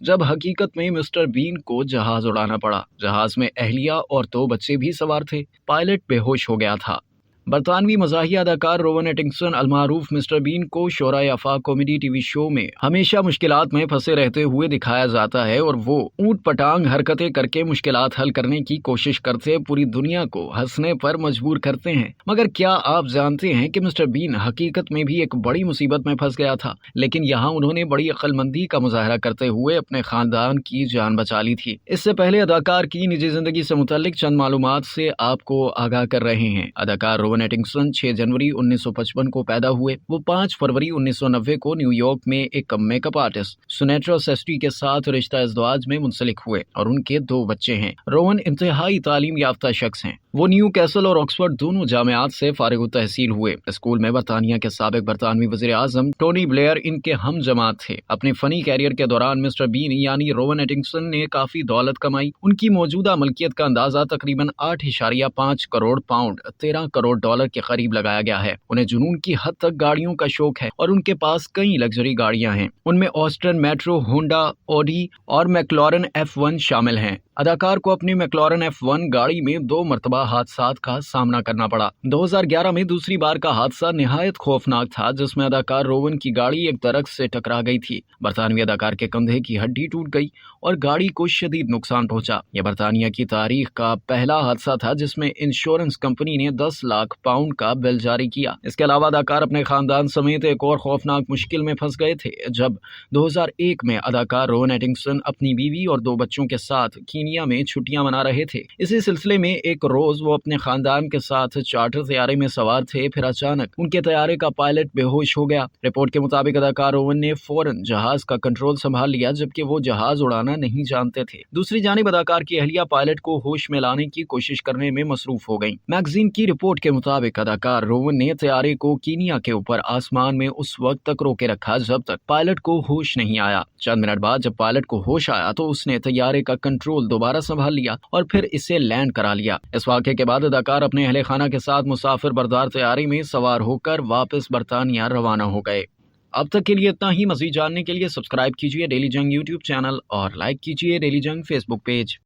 जब हकीकत में मिस्टर बीन को जहाज उड़ाना पड़ा। जहाज में अहलिया और 2 बच्चे भी सवार थे। पायलट बेहोश हो गया था। बरतानवी मज़ाहिया अदाकार रोवन एटिंगसन अलमारूफ मिस्टर बीन को शोरा आफाक कॉमेडी टीवी शो में हमेशा मुश्किलात में फंसे रहते हुए दिखाया जाता है और वो ऊट पटांग हरकतें करके मुश्किलात हल करने की कोशिश करते पूरी दुनिया को हंसने पर मजबूर करते हैं। मगर क्या आप जानते हैं कि मिस्टर बीन हकीकत में भी एक बड़ी मुसीबत में फंस गया था, लेकिन यहाँ उन्होंने बड़ी अक्लमंदी का मुजाहरा करते हुए अपने खानदान की जान बचा ली थी। इससे पहले अदाकार की निजी जिंदगी से मुताल्लिक चंद मालूमात से आपको आगाह कर रहे हैं। अदाकार रोवन एटिंगसन 6 जनवरी 1955 को पैदा हुए। वो 5 फरवरी 1990 को न्यूयॉर्क में एक मेकअप आर्टिस्ट सुनेट्रा सेस्टी के साथ रिश्ता इज़्दवाज में मुंसलिक हुए और उनके 2 बच्चे हैं। रोवन इंतहाई तालीम याफ्ता शख्स हैं। वो न्यू कैसल और ऑक्सफोर्ड दोनों जामियात से फारिग तहसील हुए। स्कूल में बरतानिया के साबिक बरतानवी वज़ीर आज़म टोनी ब्लेयर इनके हम जमात थे। अपने फनी कैरियर के दौरान मिस्टर बीन यानी रोवन एटिंगसन ने काफी दौलत कमाई। उनकी मौजूदा मलकियत का अंदाजा तकरीबन 8.5 करोड़ पाउंड 13 करोड़ डॉलर के करीब लगाया गया है। उन्हें जुनून की हद तक गाड़ियों का शौक है और उनके पास कई लग्जरी गाड़ियां हैं। उनमें ऑस्टन मेट्रो, होंडा, ऑडी और मैक्लॉरन F1 शामिल हैं। अदाकार को अपनी मैक्लॉरन F1 गाड़ी में 2 मरतबा हादसात का सामना करना पड़ा। 2011 में दूसरी बार का हादसा निहायत खौफनाक था, जिसमें अदाकार रोवन की गाड़ी एक दरख्त से टकरा गई थी। बरतानवी अदाकार के कंधे की हड्डी टूट गई और गाड़ी को शदीद नुकसान पहुंचा। यह बरतानिया की तारीख का पहला हादसा था जिसमें इंश्योरेंस कंपनी ने 10 लाख पाउंड का बिल जारी किया। इसके अलावा अदाकार अपने खानदान समेत एक और खौफनाक मुश्किल में फंस गए थे जब 2001 में अदाकार रोवन एटिंगसन अपनी बीवी और 2 बच्चों के साथ कीनिया में छुट्टियां मना रहे थे। इसी सिलसिले में एक रोज वो अपने खानदान के साथ चार्टर तैयारे में सवार थे। फिर अचानक उनके तैयारे का पायलट बेहोश हो गया। रिपोर्ट के मुताबिक अदाकार रोवन ने फौरन जहाज का कंट्रोल संभाल लिया, जबकि वो जहाज उड़ाना नहीं जानते थे। दूसरी जानिब अदाकार की अहलिया पायलट को होश में लाने की कोशिश करने में मसरूफ हो गई। मैगजीन की रिपोर्ट के मुताबिक अदाकार रोवन ने तैयारे को कीनिया के ऊपर आसमान में उस वक्त तक रोके रखा जब तक पायलट को होश नहीं आया। चंद मिनट बाद जब पायलट को होश आया तो उसने तैयारे का कंट्रोल दोबारा संभाल लिया और फिर इसे लैंड करा लिया। इस वाक़े के बाद अदाकार अपने अहले खाना के साथ मुसाफिर बरदार तैयारी में सवार होकर वापस बरतानिया रवाना हो गए। अब तक के लिए इतना ही। मज़ीद जानने के लिए सब्सक्राइब कीजिए डेली जंग यूट्यूब चैनल और लाइक कीजिए डेली जंग फेसबुक पेज।